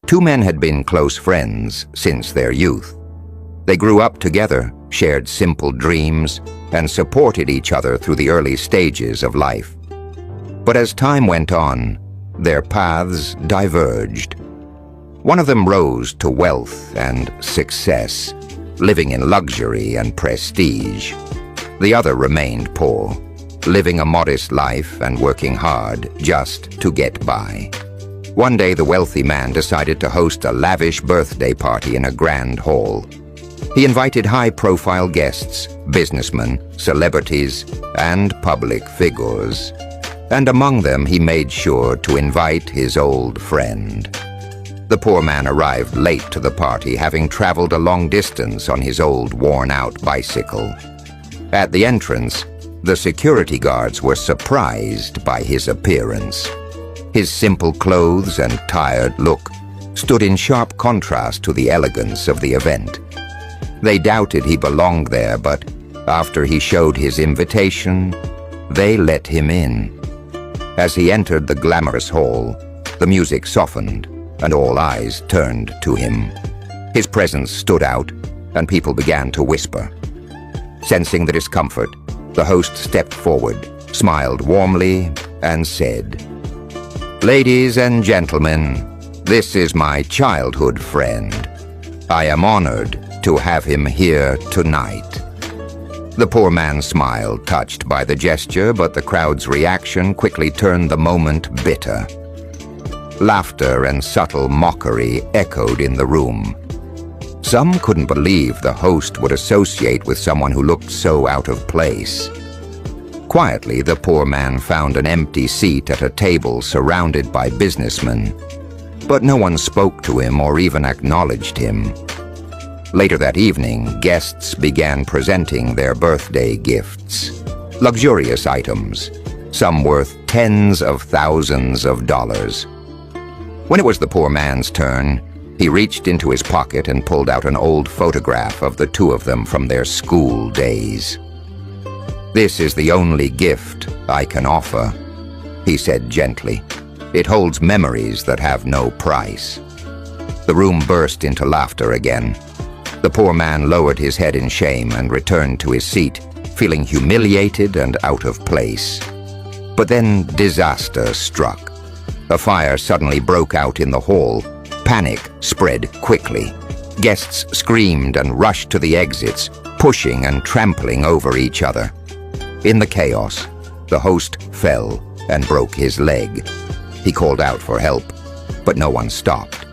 Two men had been close friends since their youth. They grew up together, shared simple dreams, and supported each other through the early stages of life. But as time went on, their paths diverged. One of them rose to wealth and success, living in luxury and prestige. The other remained poor, living a modest life and working hard just to get by. One day, the wealthy man decided to host a lavish birthday party in a grand hall. He invited high-profile guests, businessmen, celebrities, and public figures. And among them, he made sure to invite his old friend. The poor man arrived late to the party, having traveled a long distance on his old, worn-out bicycle. At the entrance, the security guards were surprised by his appearance. His simple clothes and tired look stood in sharp contrast to the elegance of the event. They doubted he belonged there, but after he showed his invitation, they let him in. As he entered the glamorous hall, the music softened and all eyes turned to him. His presence stood out, and people began to whisper. Sensing the discomfort, the host stepped forward, smiled warmly, and said, "Ladies and gentlemen, this is my childhood friend. I am honored to have him here tonight." The poor man smiled, touched by the gesture, but the crowd's reaction quickly turned the moment bitter. Laughter and subtle mockery echoed in the room. Some couldn't believe the host would associate with someone who looked so out of place. Quietly, the poor man found an empty seat at a table surrounded by businessmen, but no one spoke to him or even acknowledged him. Later that evening, guests began presenting their birthday gifts. Luxurious items, some worth tens of thousands of dollars. When it was the poor man's turn, he reached into his pocket and pulled out an old photograph of the two of them from their school days. "This is the only gift I can offer," he said gently. "It holds memories that have no price." The room burst into laughter again. The poor man lowered his head in shame and returned to his seat, feeling humiliated and out of place. But then disaster struck. A fire suddenly broke out in the hall. Panic spread quickly. Guests screamed and rushed to the exits, pushing and trampling over each other. In the chaos, the host fell and broke his leg. He called out for help, but no one stopped.